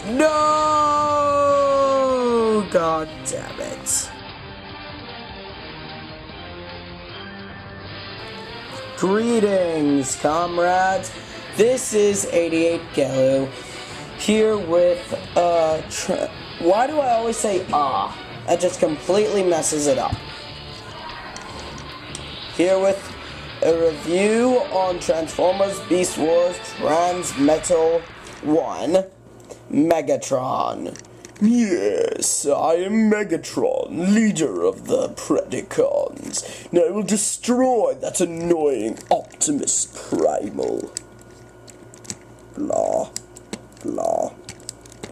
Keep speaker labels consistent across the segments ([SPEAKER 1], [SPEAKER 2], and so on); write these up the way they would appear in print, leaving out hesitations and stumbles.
[SPEAKER 1] No! God damn it. Greetings, comrades. This is 88 Gelu here with, why do I always say That just completely messes it up. Here with a review on Transformers BeastWars Transmetal Megatron. Yes, I am Megatron, leader of the Predacons, and I will destroy that annoying Optimus Primal. Blah, blah,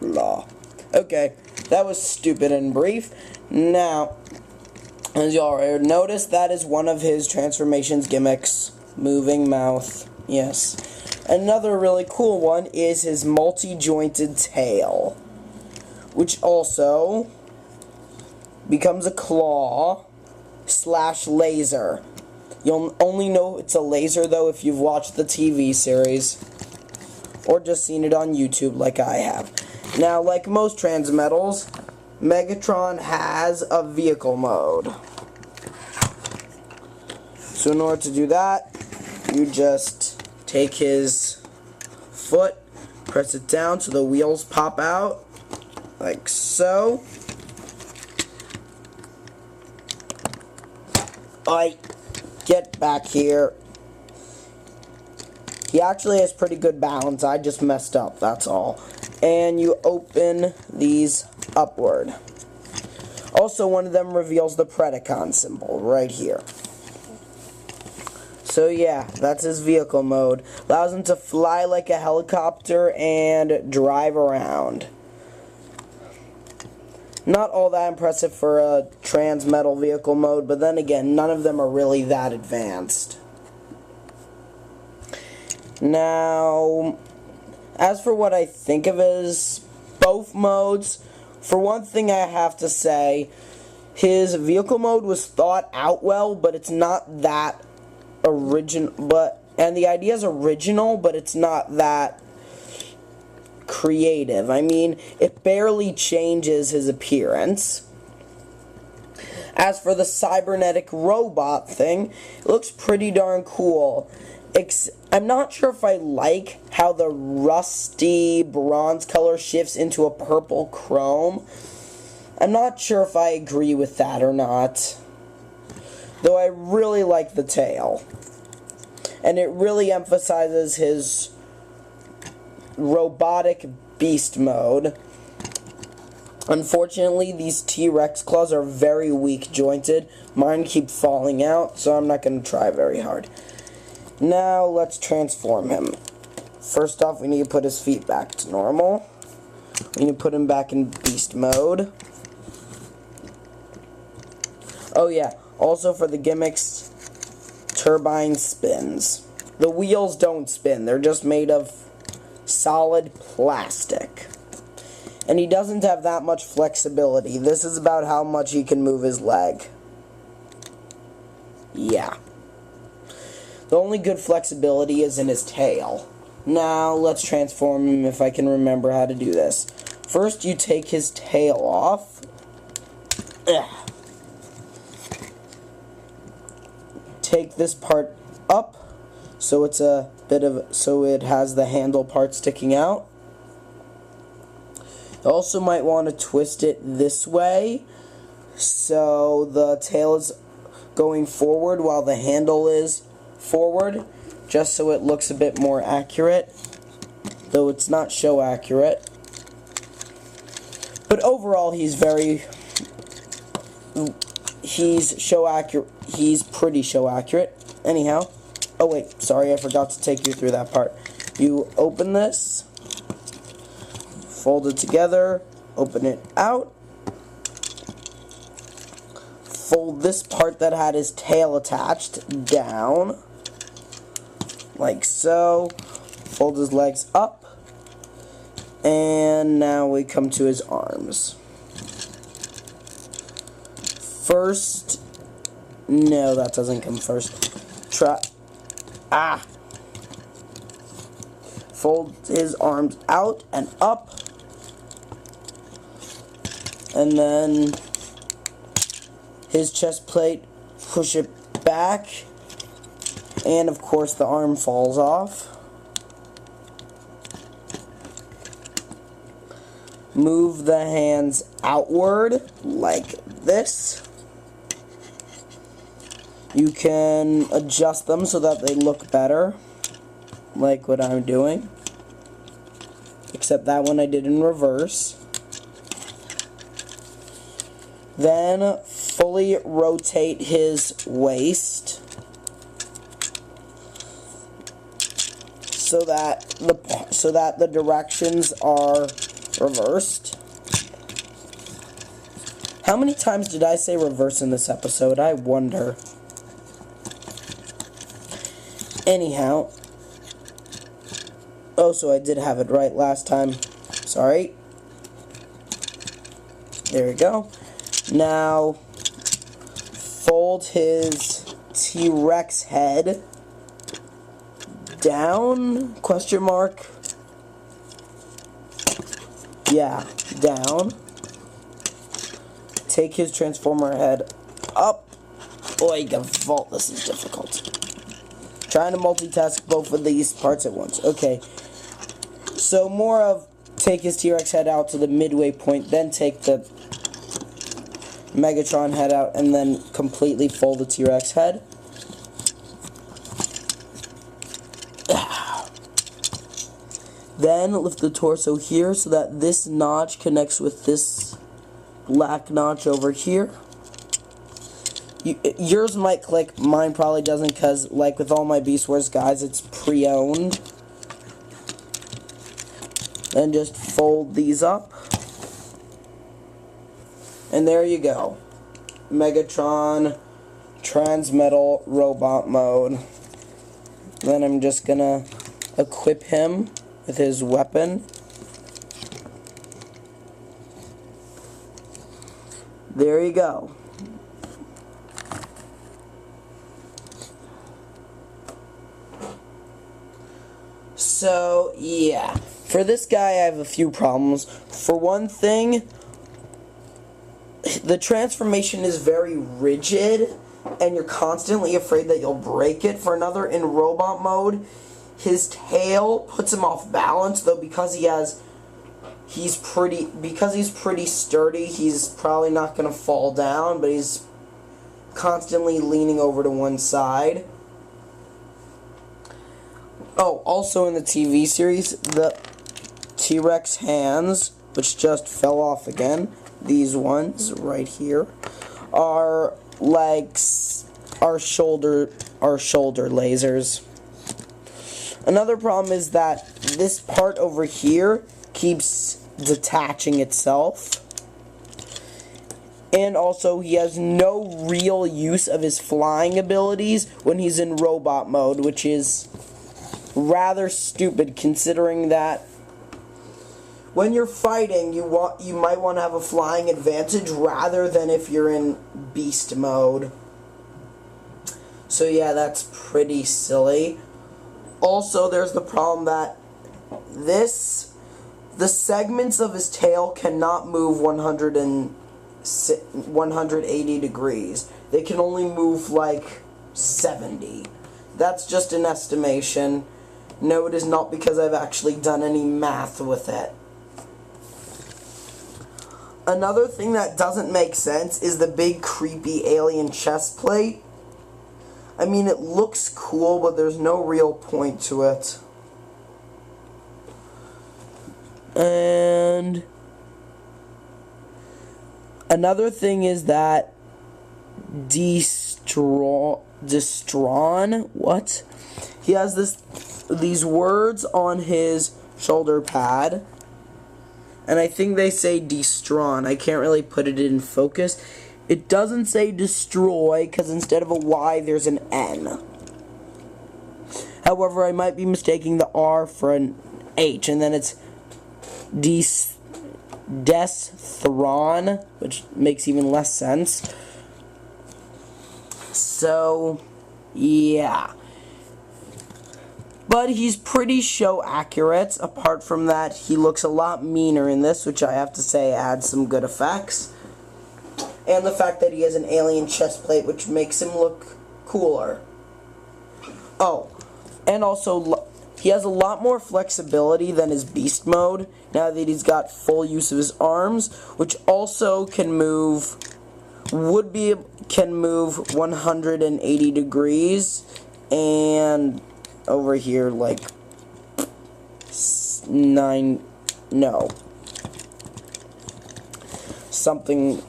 [SPEAKER 1] blah. Okay, that was stupid and brief. Now, as you already noticed, that is one of his transformations gimmicks. Moving mouth, yes. Another really cool one is his multi-jointed tail, which also becomes a claw / laser. You'll only know it's a laser, though, if you've watched the TV series or just seen it on YouTube like I have. Now, like most Transmetals, Megatron has a vehicle mode. So in order to do that, you just take his foot, press it down so the wheels pop out, like so. Get back here. He actually has pretty good balance. I just messed up, that's all. And you open these upward. Also, one of them reveals the Predacon symbol right here. So yeah, that's his vehicle mode. Allows him to fly like a helicopter and drive around. Not all that impressive for a Transmetal vehicle mode, but then again, none of them are really that advanced. Now, as for what I think of as both modes, for one thing I have to say, his vehicle mode was thought out well, but it's not that original, and the idea is original, but it's not that creative. I mean, it barely changes his appearance. As for the cybernetic robot thing, it looks pretty darn cool. I'm not sure if I like how the rusty bronze color shifts into a purple chrome. I'm not sure if I agree with that or not. Though I really like the tail. And it really emphasizes his robotic beast mode. Unfortunately, these T-Rex claws are very weak jointed. Mine keep falling out, so I'm not going to try very hard. Now, let's transform him. First off, we need to put his feet back to normal. We need to put him back in beast mode. Oh yeah, also for the gimmicks, turbine spins. The wheels don't spin, they're just made of solid plastic. And he doesn't have that much flexibility. This is about how much he can move his leg. Yeah. The only good flexibility is in his tail. Now, let's transform him if I can remember how to do this. First, you take his tail off. Take this part up, so it's a bit of, so it has the handle part sticking out. You also might want to twist it this way, so the tail is going forward while the handle is forward, just so it looks a bit more accurate, though it's not show accurate. But overall, he's pretty show accurate. Anyhow, oh wait, sorry, I forgot to take you through that part. You open this, fold it together, open it out, fold this part that had his tail attached down, like so, fold his legs up, and now we come to his arms. First, no, that doesn't come first. Fold his arms out and up, and then his chest plate, push it back, and of course the arm falls off. Move the hands outward like this. You can adjust them so that they look better, like what I'm doing. Except that one I did in reverse. Then fully rotate his waist so that the directions are reversed. How many times did I say reverse in this episode? I wonder. Anyhow. Oh, so I did have it right last time. Sorry. There we go. Now, fold his T-Rex head down, question mark. Yeah, down. Take his Transformer head up. Boy, vault, this is difficult. Trying to multitask both of these parts at once. Okay. So more of take his T-Rex head out to the midway point, then take the Megatron head out, and then completely fold the T-Rex head. Then lift the torso here so that this notch connects with this black notch over here. Yours might click, mine probably doesn't, because like with all my BeastWars guys, it's pre-owned. Then just fold these up. And there you go. Megatron Transmetal Robot Mode. Then I'm just gonna equip him with his weapon. There you go. So, yeah. For this guy, I have a few problems. For one thing, the transformation is very rigid, and you're constantly afraid that you'll break it. For another, in robot mode, his tail puts him off balance, though because he's pretty sturdy, he's probably not going to fall down, but he's constantly leaning over to one side. Oh, also in the TV series, the T-Rex hands, which just fell off again, these ones right here, are shoulder lasers. Another problem is that this part over here keeps detaching itself. And also, he has no real use of his flying abilities when he's in robot mode, which is rather stupid, considering that when you're fighting, you might want to have a flying advantage rather than if you're in beast mode. So yeah, that's pretty silly. Also, there's the problem that the segments of his tail cannot move 180 degrees. They can only move like 70. That's just an estimation. No, it is not, because I've actually done any math with it. Another thing that doesn't make sense is the big creepy alien chest plate. I mean, it looks cool, but there's no real point to it. And another thing is that Destron, what? He has these words on his shoulder pad, and I think they say Destron. I can't really put it in focus. It doesn't say destroy, because instead of a Y, there's an N. However, I might be mistaking the R for an H, and then it's Destron, which makes even less sense. So, yeah. But he's pretty show accurate. Apart from that, he looks a lot meaner in this, which I have to say adds some good effects. and the fact that he has an alien chest plate, which makes him look cooler. Oh, and also, he has a lot more flexibility than his beast mode, now that he's got full use of his arms, which also can move, can move 180 degrees, and over here, like, something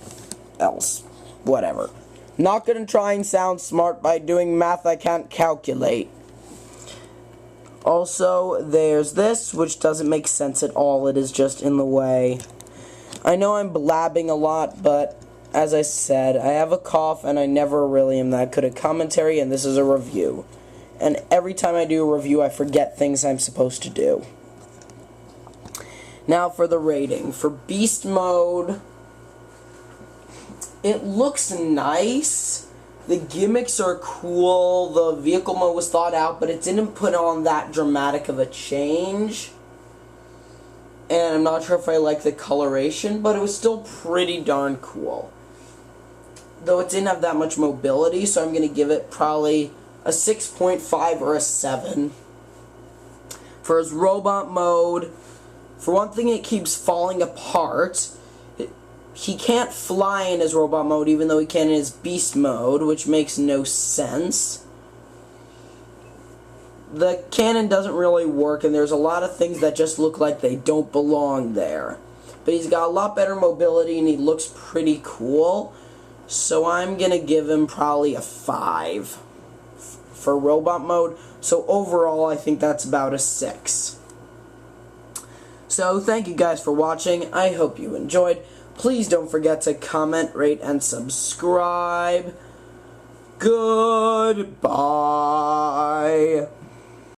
[SPEAKER 1] else. Whatever. Not gonna try and sound smart by doing math I can't calculate. Also, there's this, which doesn't make sense at all. It is just in the way. I know I'm blabbing a lot, but as I said, I have a cough and I never really am that good at commentary, and this is a review. And every time I do a review, I forget things I'm supposed to do. Now for the rating. For Beast Mode, it looks nice. The gimmicks are cool. The vehicle mode was thought out, but it didn't put on that dramatic of a change. And I'm not sure if I like the coloration, but it was still pretty darn cool. Though it didn't have that much mobility, so I'm going to give it probably a 6.5 or a 7. For his robot mode, for one thing, it keeps falling apart. He can't fly in his robot mode, even though he can in his beast mode, which makes no sense. The cannon doesn't really work, and there's a lot of things that just look like they don't belong there. But he's got a lot better mobility, and he looks pretty cool. So I'm going to give him probably a 5 for robot mode. So overall, I think that's about a 6. So thank you guys for watching. I hope you enjoyed. Please don't forget to comment, rate, and subscribe. Goodbye.